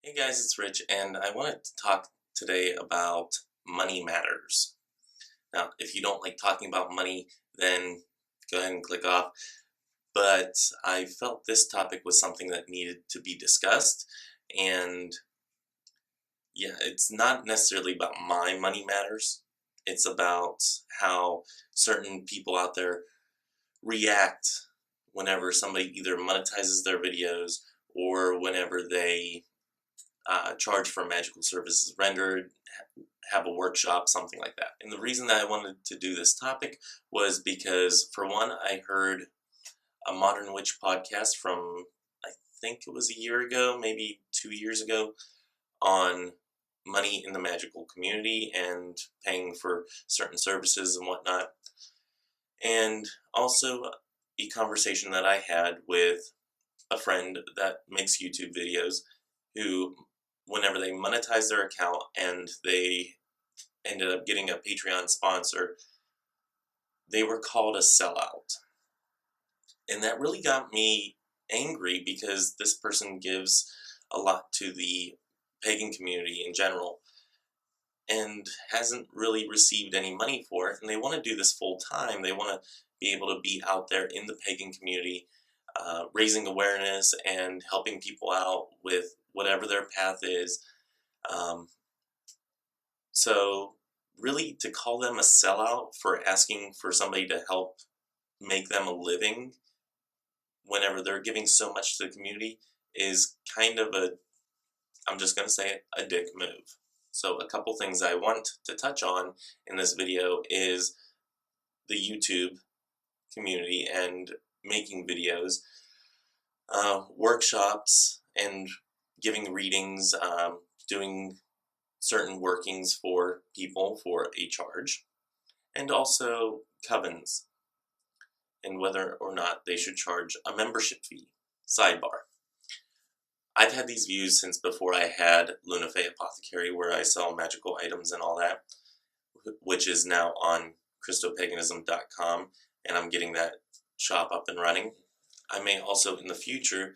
Hey guys, it's Rich, and I wanted to talk today about money matters. Now, if you don't like talking about money, then go ahead and click off. But I felt this topic was something that needed to be discussed, and yeah, it's not necessarily about my money matters. It's about how certain people out there react whenever somebody either monetizes their videos or whenever they charge for magical services rendered, have a workshop, something like that. And the reason that I wanted to do this topic was because, for one, I heard a Modern Witch podcast from, I think it was a year ago, maybe 2 years ago, on money in the magical community and paying for certain services and whatnot. And also a conversation that I had with a friend that makes YouTube videos who, whenever they monetize their account and they ended up getting a Patreon sponsor, they were called a sellout. And that really got me angry because this person gives a lot to the pagan community in general and hasn't really received any money for it. And they want to do this full time. They want to be able to be out there in the pagan community, raising awareness and helping people out with whatever their path is. Um, so, really, to call them a sellout for asking for somebody to help make them a living whenever they're giving so much to the community is kind of a, I'm just going to say it, a dick move. So, a couple things I want to touch on in this video is the YouTube community and making videos, workshops, and giving readings, doing certain workings for people for a charge, and also covens and whether or not they should charge a membership fee. Sidebar. I've had these views since before I had Luna Fey Apothecary, where I sell magical items and all that, which is now on Christo-Paganism.com, and I'm getting that shop up and running. I may also in the future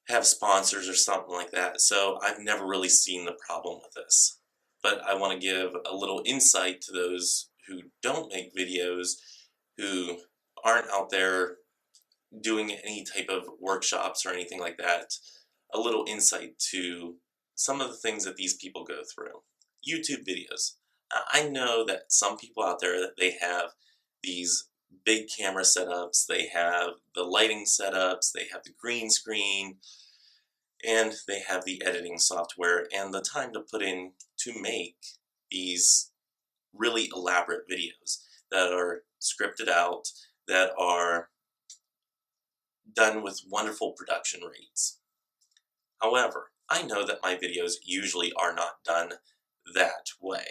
have sponsors or something like that, so I've never really seen the problem with this. But I want to give a little insight to those who don't make videos, who aren't out there doing any type of workshops or anything like that, a little insight to some of the things that these people go through. YouTube videos. I know that some people out there, that they have these big camera setups, they have the lighting setups, they have the green screen, and they have the editing software and the time to put in to make these really elaborate videos that are scripted out, that are done with wonderful production rates. However, I know that my videos usually are not done that way.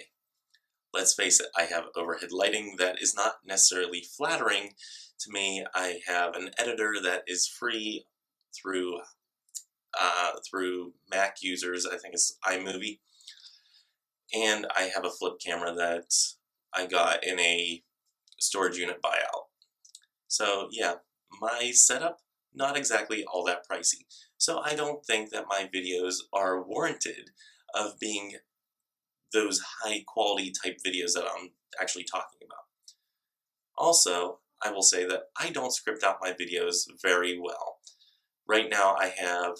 Let's face it, I have overhead lighting that is not necessarily flattering to me. I have an editor that is free through Mac users. I think it's iMovie, and I have a flip camera that I got in a storage unit buyout. So yeah, my setup, not exactly all that pricey. So I don't think that my videos are warranted of being those high quality type videos that I'm actually talking about. Also, I will say that I don't script out my videos very well. Right now I have,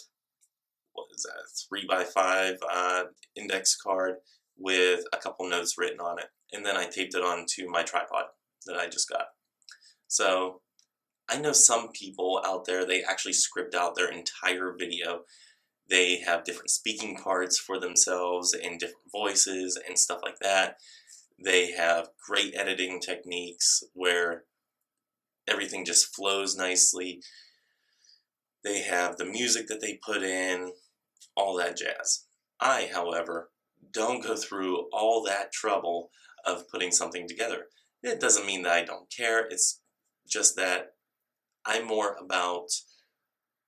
what is that, 3x5 index card with a couple notes written on it. And then I taped it onto my tripod that I just got. So I know some people out there, they actually script out their entire video. They have different speaking parts for themselves and different voices and stuff like that. They have great editing techniques where everything just flows nicely. They have the music that they put in, all that jazz. I, however, don't go through all that trouble of putting something together. It doesn't mean that I don't care, it's just that I'm more about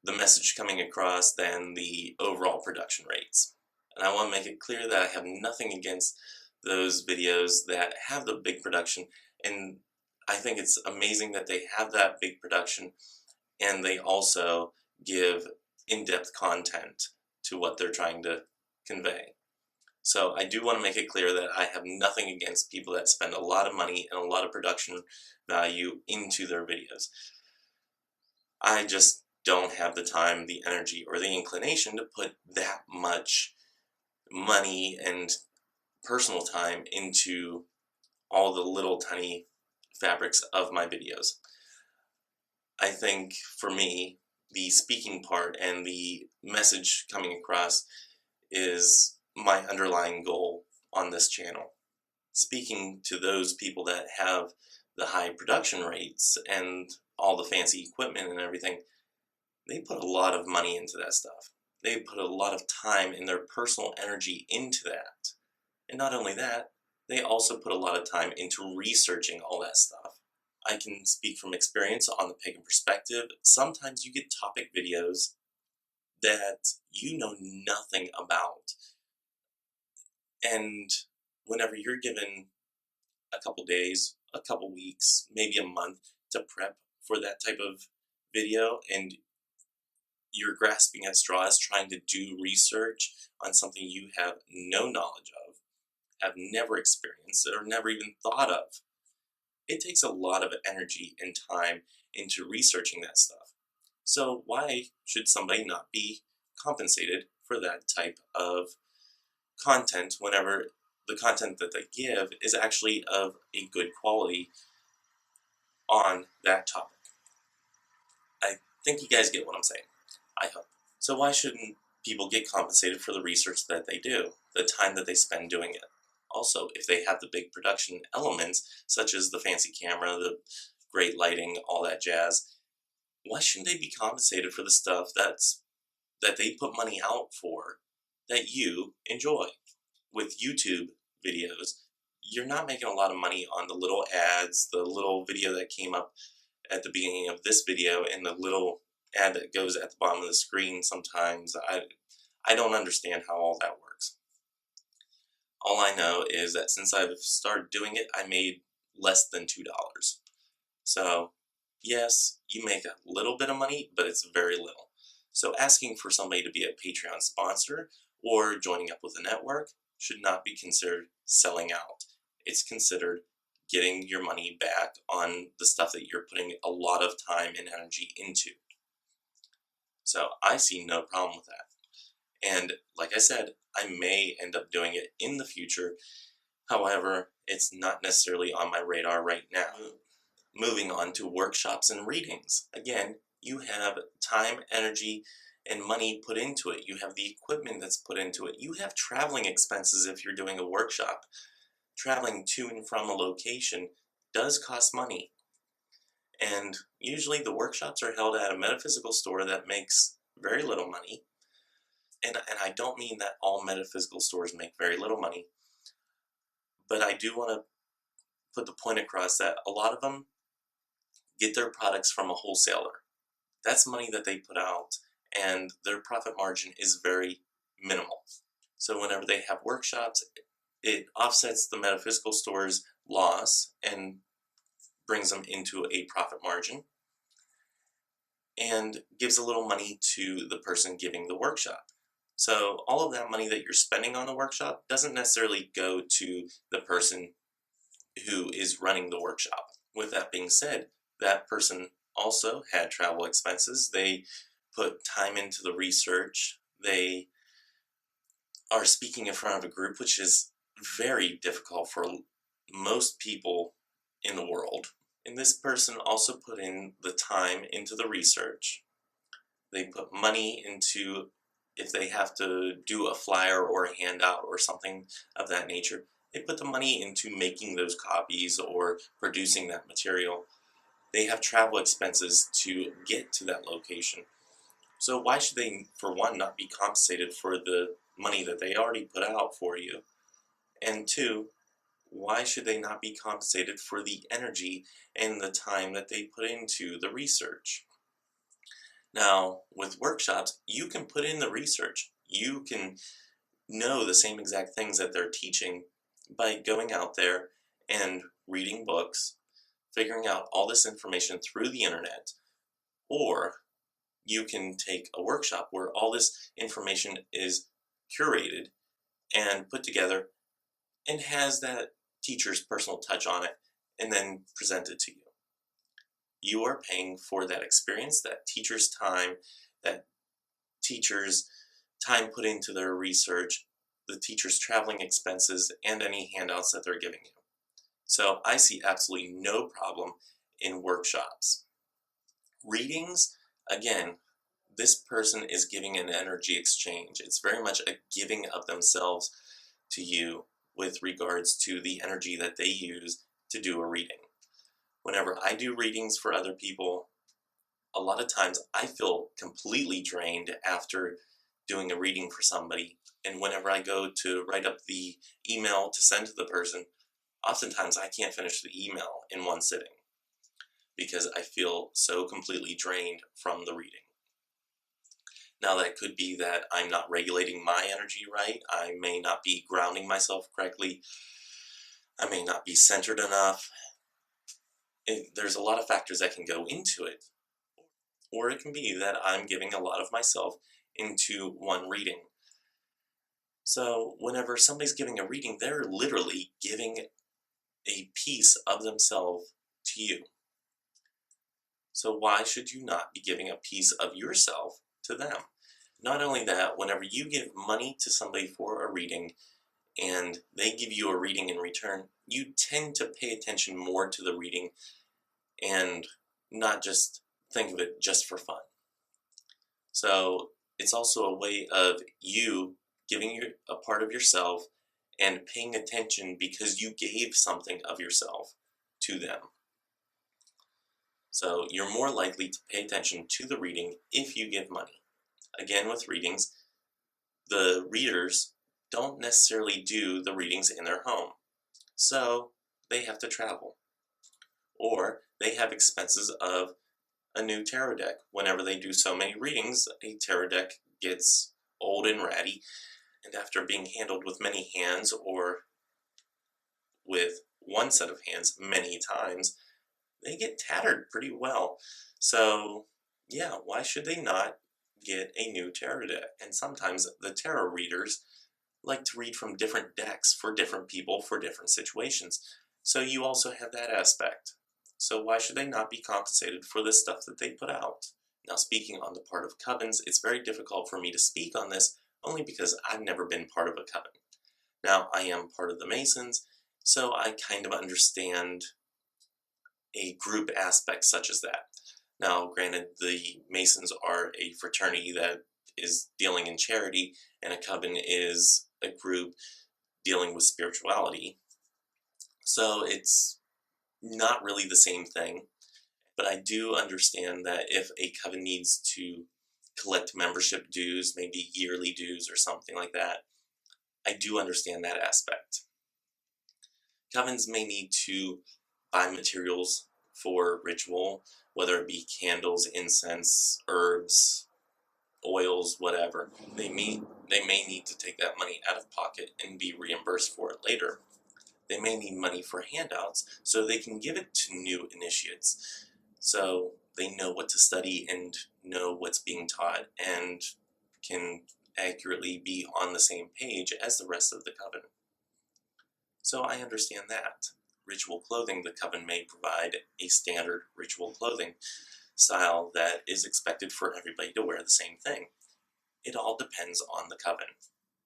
the message coming across than the overall production rates. And I want to make it clear that I have nothing against those videos that have the big production, and I think it's amazing that they have that big production and they also give in-depth content to what they're trying to convey. So I do want to make it clear that I have nothing against people that spend a lot of money and a lot of production value into their videos. I just don't have the time, the energy, or the inclination to put that much money and personal time into all the little tiny fabrics of my videos. I think for me, the speaking part and the message coming across is my underlying goal on this channel. Speaking to those people that have the high production rates and all the fancy equipment and everything, they put a lot of money into that stuff. They put a lot of time and their personal energy into that. And not only that, they also put a lot of time into researching all that stuff. I can speak from experience on the pagan perspective. Sometimes you get topic videos that you know nothing about. And whenever you're given a couple days, a couple weeks, maybe a month to prep for that type of video, and you're grasping at straws trying to do research on something you have no knowledge of, have never experienced, or never even thought of, it takes a lot of energy and time into researching that stuff. So why should somebody not be compensated for that type of content whenever the content that they give is actually of a good quality on that topic? I think you guys get what I'm saying. I hope. So why shouldn't people get compensated for the research that they do, the time that they spend doing it? Also, if they have the big production elements, such as the fancy camera, the great lighting, all that jazz, why shouldn't they be compensated for the stuff that they put money out for that you enjoy? With YouTube videos, you're not making a lot of money on the little ads, the little video that came up at the beginning of this video, and the little ad that goes at the bottom of the screen sometimes. I don't understand how all that works. All I know is that since I've started doing it, I made less than $2. So, yes, you make a little bit of money, but it's very little. So asking for somebody to be a Patreon sponsor or joining up with a network should not be considered selling out. It's considered getting your money back on the stuff that you're putting a lot of time and energy into. So I see no problem with that. And like I said, I may end up doing it in the future. However, it's not necessarily on my radar right now. Moving on to workshops and readings. Again, you have time, energy, and money put into it. You have the equipment that's put into it. You have traveling expenses if you're doing a workshop. Traveling to and from a location does cost money. And usually the workshops are held at a metaphysical store that makes very little money. And I don't mean that all metaphysical stores make very little money, but I do want to put the point across that a lot of them get their products from a wholesaler. That's money that they put out, and their profit margin is very minimal. So whenever they have workshops, it offsets the metaphysical store's loss and brings them into a profit margin, and gives a little money to the person giving the workshop. So all of that money that you're spending on the workshop doesn't necessarily go to the person who is running the workshop. With that being said, that person also had travel expenses. They put time into the research. They are speaking in front of a group, which is very difficult for most people in the world. And this person also put in the time into the research. They put money into, if they have to do a flyer or a handout or something of that nature, they put the money into making those copies or producing that material. They have travel expenses to get to that location. So why should they, for one, not be compensated for the money that they already put out for you? And two, why should they not be compensated for the energy and the time that they put into the research? Now, with workshops, you can put in the research. You can know the same exact things that they're teaching by going out there and reading books, figuring out all this information through the internet, or you can take a workshop where all this information is curated and put together and has that teacher's personal touch on it and then presented to you. You are paying for that experience, that teacher's time put into their research, the teacher's traveling expenses, and any handouts that they're giving you. So I see absolutely no problem in workshops. Readings, again, this person is giving an energy exchange. It's very much a giving of themselves to you with regards to the energy that they use to do a reading. Whenever I do readings for other people, a lot of times I feel completely drained after doing a reading for somebody. And whenever I go to write up the email to send to the person, oftentimes I can't finish the email in one sitting because I feel so completely drained from the reading. Now, that could be that I'm not regulating my energy right. I may not be grounding myself correctly. I may not be centered enough. There's a lot of factors that can go into it. Or it can be that I'm giving a lot of myself into one reading. So whenever somebody's giving a reading, they're literally giving a piece of themselves to you. So why should you not be giving a piece of yourself to them? Not only that, whenever you give money to somebody for a reading and they give you a reading in return, you tend to pay attention more to the reading and not just think of it just for fun. So it's also a way of you giving a part of yourself and paying attention because you gave something of yourself to them. So you're more likely to pay attention to the reading if you give money. Again, with readings, the readers don't necessarily do the readings in their home. So they have to travel. Or they have expenses of a new tarot deck. Whenever they do so many readings, a tarot deck gets old and ratty, and after being handled with many hands or with one set of hands many times, they get tattered pretty well. So yeah, why should they not get a new tarot deck? And sometimes the tarot readers like to read from different decks for different people for different situations. So you also have that aspect. So why should they not be compensated for the stuff that they put out? Now, speaking on the part of covens, it's very difficult for me to speak on this only because I've never been part of a coven. Now, I am part of the Masons, so I kind of understand a group aspect such as that. Now, granted, the Masons are a fraternity that is dealing in charity, and a coven is a group dealing with spirituality. So it's not really the same thing, but I do understand that if a coven needs to collect membership dues, maybe yearly dues or something like that, I do understand that aspect. Covens may need to buy materials for ritual, whether it be candles, incense, herbs, oils, whatever. They may need to take that money out of pocket and be reimbursed for it later. They may need money for handouts so they can give it to new initiates, so they know what to study and know what's being taught and can accurately be on the same page as the rest of the coven. So I understand that. Ritual clothing, the coven may provide a standard ritual clothing style that is expected for everybody to wear the same thing. It all depends on the coven.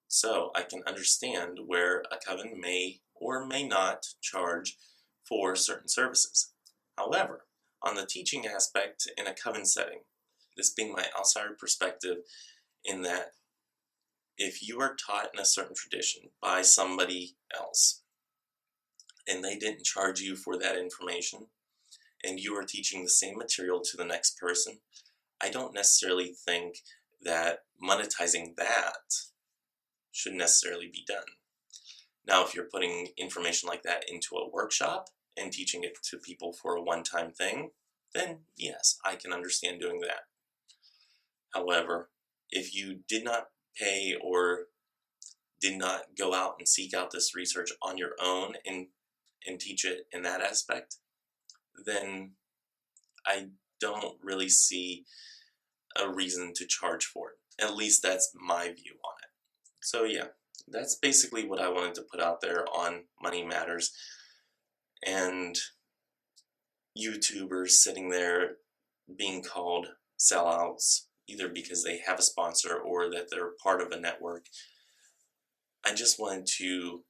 So I can understand where a coven may or may not charge for certain services. However, on the teaching aspect in a coven setting, this being my outsider perspective, in that if you are taught in a certain tradition by somebody else, and they didn't charge you for that information, and you are teaching the same material to the next person, I don't necessarily think that monetizing that should necessarily be done. Now, if you're putting information like that into a workshop and teaching it to people for a one-time thing, then yes, I can understand doing that. However, if you did not pay or did not go out and seek out this research on your own and teach it in that aspect, then I don't really see a reason to charge for it. At least that's my view on it. So yeah, that's basically what I wanted to put out there on Money Matters. And YouTubers sitting there being called sellouts, either because they have a sponsor or that they're part of a network. I just wanted to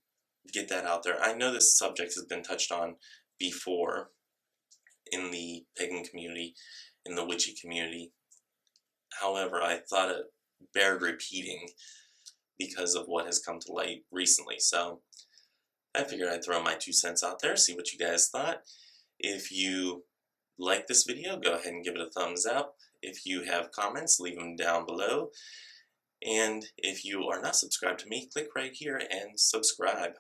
get that out there. I know this subject has been touched on before in the pagan community, in the witchy community. However, I thought it bared repeating because of what has come to light recently. So I figured I'd throw my 2 cents out there, see what you guys thought. If you like this video, go ahead and give it a thumbs up. If you have comments, leave them down below. And if you are not subscribed to me, click right here and subscribe.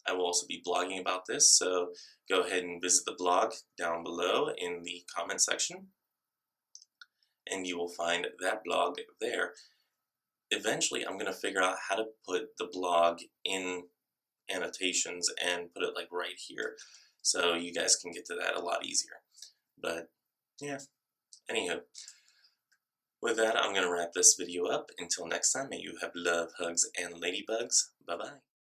I will also be blogging about this, so go ahead and visit the blog down below in the comment section, and you will find that blog there. Eventually, I'm going to figure out how to put the blog in annotations and put it like right here, so you guys can get to that a lot easier. But yeah, anywho, with that, I'm going to wrap this video up. Until next time, may you have love, hugs, and ladybugs. Bye-bye.